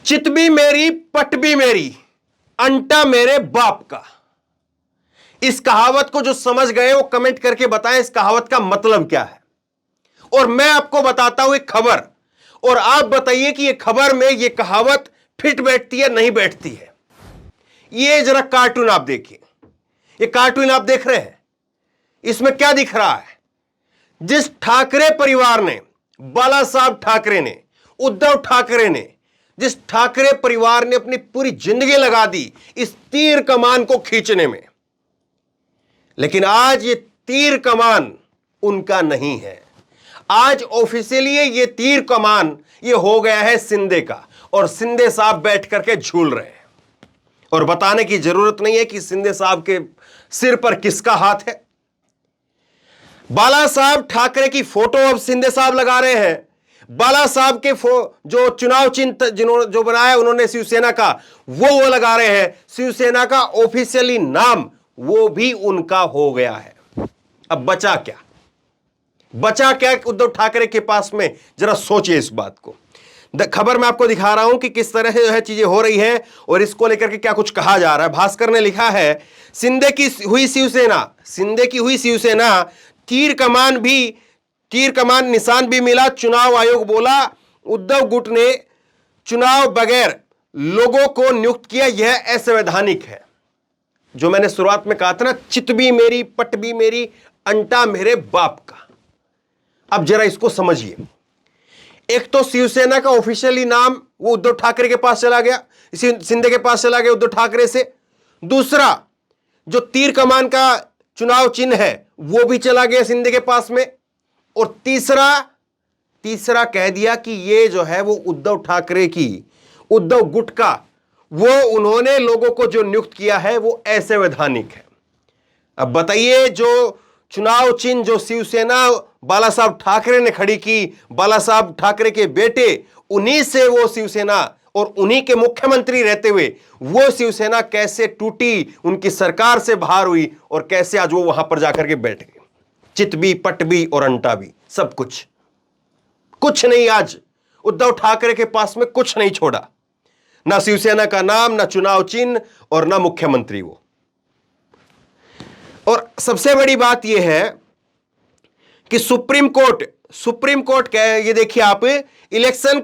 चित भी मेरी पट भी मेरी, अंटा मेरे बाप का। इस कहावत को जो समझ गए वो कमेंट करके बताएं इस कहावत का मतलब क्या है। और मैं आपको बताता हूं एक खबर, और आप बताइए कि ये खबर में ये कहावत फिट बैठती है नहीं बैठती है। ये जरा कार्टून आप देखिए, ये कार्टून आप देख रहे हैं, इसमें क्या दिख रहा है? जिस ठाकरे परिवार ने, बाला साहब ठाकरे ने, उद्धव ठाकरे ने, जिस ठाकरे परिवार ने अपनी पूरी जिंदगी लगा दी इस तीर कमान को खींचने में, लेकिन आज ये तीर कमान उनका नहीं है। आज ऑफिशियली ये तीर कमान ये हो गया है शिंदे का, और शिंदे साहब बैठ करके झूल रहे हैं। और बताने की जरूरत नहीं है कि शिंदे साहब के सिर पर किसका हाथ है। बाला साहब ठाकरे की फोटो अब शिंदे साहब लगा रहे हैं। बाला साहब के जो चुनाव चिन्ह जिन्होंने जो बनाया उन्होंने शिवसेना का, वो लगा रहे हैं। शिवसेना का ऑफिशियली नाम वो भी उनका हो गया है। अब बचा क्या, बचा क्या उद्धव ठाकरे के पास में? जरा सोचिए इस बात को। खबर मैं आपको दिखा रहा हूं कि किस तरह से चीजें हो रही है और इसको लेकर के क्या कुछ कहा जा रहा है। भास्कर ने लिखा है, शिंदे की हुई शिवसेना, तीर कमान निशान भी मिला, चुनाव आयोग बोला उद्धव गुट ने चुनाव बगैर लोगों को नियुक्त किया, यह असंवैधानिक है। जो मैंने शुरुआत में कहा था ना, चित भी मेरी पट भी मेरी, अंटा मेरे बाप का। अब जरा इसको समझिए। एक तो शिवसेना का ऑफिशियली नाम वो उद्धव ठाकरे के पास चला गया, शिंदे के पास चला गया उद्धव ठाकरे से। दूसरा, जो तीर कमान का चुनाव चिन्ह है वो भी चला गया शिंदे के पास में। और तीसरा कह दिया कि ये जो है वो उद्धव ठाकरे की, उद्धव गुट का, वो उन्होंने लोगों को जो नियुक्त किया है वो असंवैधानिक है। अब बताइए, जो चुनाव चिन्ह जो शिवसेना बाला साहब ठाकरे ने खड़ी की, बाला साहब ठाकरे के बेटे, उन्हीं से वो शिवसेना और उन्हीं के मुख्यमंत्री रहते हुए वो शिवसेना कैसे टूटी, उनकी सरकार से बाहर हुई, और कैसे आज वो वहां पर जाकर के बैठ गए। चित भी पट भी और अंटा भी, सब कुछ नहीं। आज उद्धव ठाकरे के पास में कुछ नहीं छोड़ा, ना शिवसेना का नाम, ना चुनाव चिन्ह, और ना मुख्यमंत्री वो। और सबसे बड़ी बात यह है कि सुप्रीम कोर्ट क्या, ये देखिए आप, इलेक्शन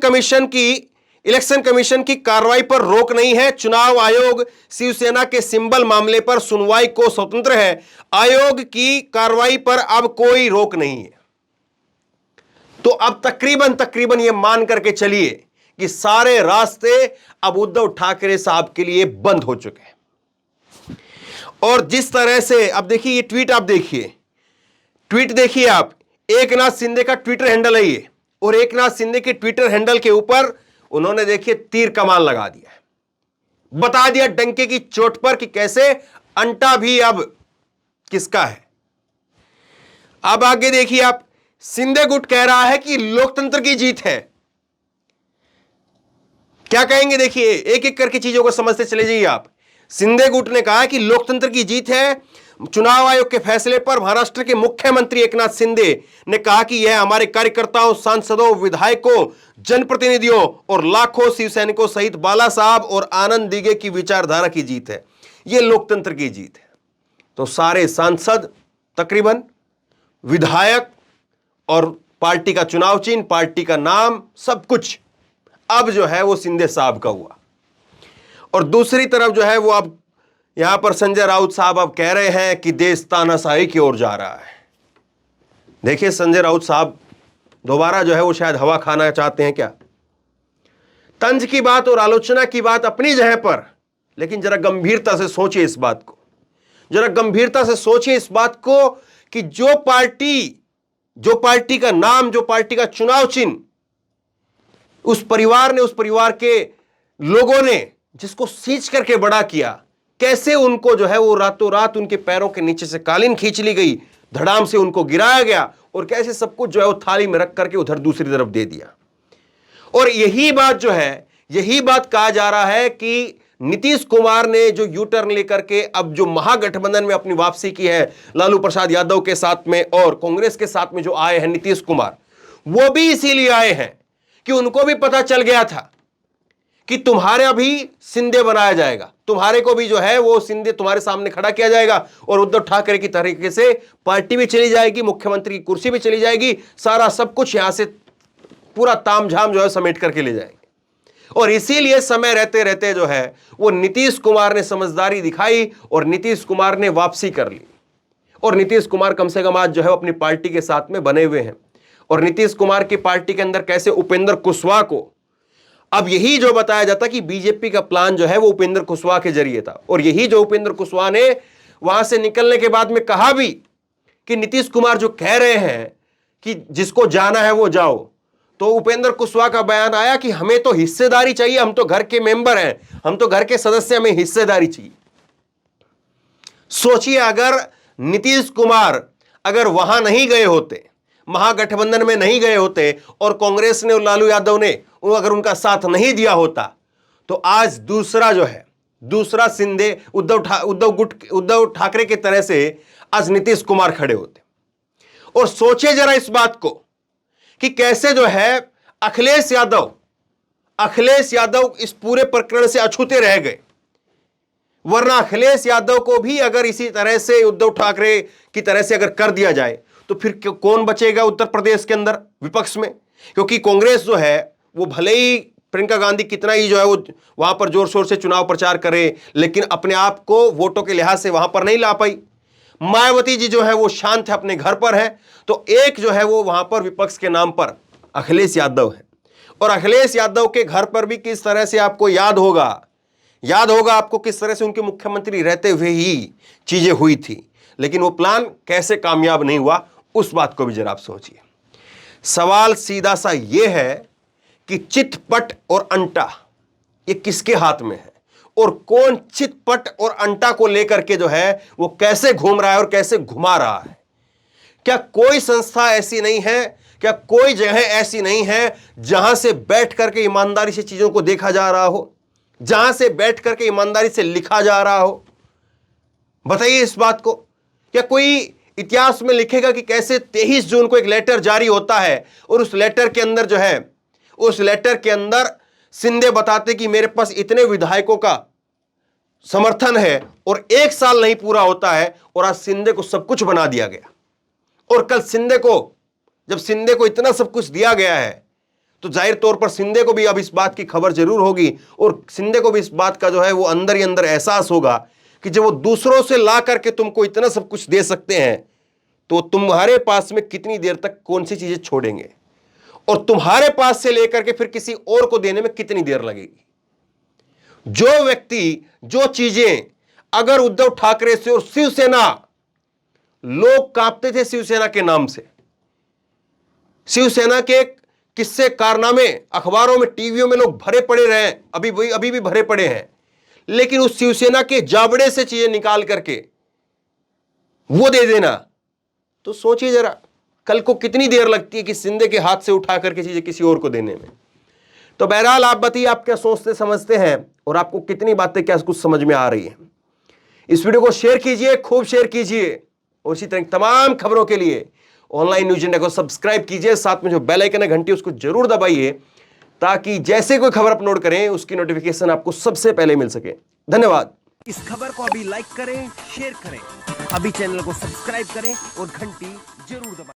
कमीशन की कार्रवाई पर रोक नहीं है। चुनाव आयोग शिवसेना के सिंबल मामले पर सुनवाई को स्वतंत्र है। आयोग की कार्रवाई पर अब कोई रोक नहीं है। तो अब तकरीबन ये मान करके चलिए कि सारे रास्ते अब उद्धव ठाकरे साहब के लिए बंद हो चुके हैं। और जिस तरह से अब देखिए, ये ट्वीट देखिए आप, एकनाथ शिंदे का ट्विटर हैंडल है ये, और एकनाथ शिंदे के ट्विटर हैंडल के ऊपर उन्होंने देखिए तीर कमान लगा दिया है। बता दिया डंके की चोट पर कि कैसे अंटा भी अब किसका है। अब आगे देखिए आप, शिंदे गुट कह रहा है कि लोकतंत्र की जीत है। क्या कहेंगे देखिए, एक एक करके चीजों को समझते चले जाइए आप। शिंदे गुट ने कहा कि लोकतंत्र की जीत है। चुनाव आयोग के फैसले पर महाराष्ट्र के मुख्यमंत्री एकनाथ शिंदे ने कहा कि यह हमारे कार्यकर्ताओं, सांसदों, विधायकों, जनप्रतिनिधियों और लाखों शिवसैनिकों सहित बाला साहब और आनंद दिघे की विचारधारा की जीत है। यह लोकतंत्र की जीत है। तो सारे सांसद, तकरीबन विधायक और पार्टी का चुनाव चिन्ह, पार्टी का नाम, सब कुछ अब जो है वो शिंदे साहब का हुआ। और दूसरी तरफ जो है वो अब यहां पर संजय राउत साहब अब कह रहे हैं कि देश तानाशाही की ओर जा रहा है। देखिए, संजय राउत साहब दोबारा जो है वो शायद हवा खाना चाहते हैं क्या। तंज की बात और आलोचना की बात अपनी जगह पर, लेकिन जरा गंभीरता से सोचिए इस बात को, जरा गंभीरता से सोचिए इस बात को कि जो पार्टी का नाम, जो पार्टी का चुनाव चिन्ह उस परिवार के लोगों ने जिसको सींच करके बड़ा किया, कैसे उनको जो है वो रातों रात उनके पैरों के नीचे से कालीन खींच ली गई, धड़ाम से उनको गिराया गया, और कैसे सब कुछ जो है वो थाली में रख करके उधर दूसरी तरफ दे दिया। और यही बात कहा जा रहा है कि नीतीश कुमार ने जो यू टर्न लेकर के अब जो महागठबंधन में अपनी वापसी की है, लालू प्रसाद यादव के साथ में और कांग्रेस के साथ में जो आए हैं नीतीश कुमार, वो भी इसीलिए आए हैं कि उनको भी पता चल गया था कि तुम्हारे अभी सिंधे बनाया जाएगा, तुम्हारे को भी जो है वो सिंधे तुम्हारे सामने खड़ा किया जाएगा और उद्धव ठाकरे की तरीके से पार्टी भी चली जाएगी, मुख्यमंत्री की कुर्सी भी चली जाएगी, सारा सब कुछ यहां से पूरा तामझाम जो है समेट करके ले जाएंगे। और इसीलिए समय रहते रहते जो है वो नीतीश कुमार ने समझदारी दिखाई और नीतीश कुमार ने वापसी कर ली। और नीतीश कुमार कम से कम आज जो है अपनी पार्टी के साथ में बने हुए हैं। और नीतीश कुमार की पार्टी के अंदर कैसे उपेंद्र कुशवाहा को, अब यही जो बताया जाता कि बीजेपी का प्लान जो है वो उपेंद्र कुशवाहा के जरिए था, और यही जो उपेंद्र कुशवाहा ने वहां से निकलने के बाद में कहा भी कि नीतीश कुमार जो कह रहे हैं कि जिसको जाना है वो जाओ, तो उपेंद्र कुशवाहा का बयान आया कि हमें तो हिस्सेदारी चाहिए, हम तो घर के मेंबर हैं, हम तो घर के सदस्य, हमें हिस्सेदारी चाहिए। सोचिए अगर नीतीश कुमार अगर वहां नहीं गए होते, महागठबंधन में नहीं गए होते और कांग्रेस ने और लालू यादव ने अगर उनका साथ नहीं दिया होता, तो आज दूसरा जो है दूसरा सिंधे उद्धव ठाकरे की तरह से आज नीतीश कुमार खड़े होते। और सोचिए जरा इस बात को कि कैसे जो है अखिलेश यादव इस पूरे प्रकरण से अछूते रह गए, वरना अखिलेश यादव को भी अगर इसी तरह से उद्धव ठाकरे की तरह से अगर कर दिया जाए तो फिर कौन बचेगा उत्तर प्रदेश के अंदर विपक्ष में? क्योंकि कांग्रेस जो है वो भले ही प्रियंका गांधी कितना ही जो है वो वहां पर जोर शोर से चुनाव प्रचार करे, लेकिन अपने आप को वोटों के लिहाज से वहां पर नहीं ला पाई। मायावती जी जो है वो शांत है, अपने घर पर है, तो एक जो है वो वहां पर विपक्ष के नाम पर अखिलेश यादव है। और अखिलेश यादव के घर पर भी किस तरह से आपको याद होगा आपको किस तरह से उनके मुख्यमंत्री रहते हुए ही चीजें हुई थी, लेकिन वो प्लान कैसे कामयाब नहीं हुआ उस बात को भी जरा आप सोचिए। सवाल सीधा सा ये है कि चितपट और अंटा ये किसके हाथ में है, और कौन चितपट और अंटा को लेकर के जो है वो कैसे घूम रहा है और कैसे घुमा रहा है। क्या कोई संस्था ऐसी नहीं है, क्या कोई जगह ऐसी नहीं है जहां से बैठ करके ईमानदारी से चीजों को देखा जा रहा हो, जहां से बैठ करके ईमानदारी से लिखा जा रहा हो? बताइए इस बात को। क्या कोई इतिहास में लिखेगा कि कैसे 23 जून को एक लेटर जारी होता है और उस लेटर के अंदर जो है उस लेटर के अंदर सिंधे बताते कि मेरे पास इतने विधायकों का समर्थन है, और 1 साल नहीं पूरा होता है और आज सिंधे को सब कुछ बना दिया गया। और कल जब सिंधे को इतना सब कुछ दिया गया है तो जाहिर तौर पर सिंधे को भी अब इस बात की खबर जरूर होगी, और सिंधे को भी इस बात का जो है वो अंदर ही अंदर एहसास होगा कि जब वो दूसरों से ला करके तुमको इतना सब कुछ दे सकते हैं तो तुम्हारे पास में कितनी देर तक कौन सी चीजें छोड़ेंगे, और तुम्हारे पास से लेकर के फिर किसी और को देने में कितनी देर लगेगी। जो व्यक्ति जो चीजें अगर उद्धव ठाकरे से और शिवसेना, लोग कांपते थे शिवसेना के नाम से, शिवसेना के किस्से कारनामे अखबारों में टीवियों में लोग भरे पड़े रहे, अभी भी भरे पड़े हैं, लेकिन उस शिवसेना के जाबड़े से चीजें निकाल करके वो दे देना, तो सोचिए जरा कल को कितनी देर लगती है कि सिंधे के हाथ से उठा करके चीजें किसी और को देने में। तो बहरहाल आप बताइए आप क्या सोचते समझते हैं, और आपको कितनी बातें क्या कुछ समझ में आ रही हैं। इस वीडियो को शेयर कीजिए, खूब शेयर कीजिए, और इसी तरह तमाम खबरों के लिए ऑनलाइन न्यूज इंडिया को सब्सक्राइब कीजिए, साथ में जो बेल आइकन है घंटी उसको जरूर दबाइए, ताकि जैसे कोई खबर अपलोड करें उसकी नोटिफिकेशन आपको सबसे पहले मिल सके। धन्यवाद। इस खबर को अभी लाइक करें, शेयर करें, अभी चैनल को सब्सक्राइब करें और घंटी जरूर दबाएं।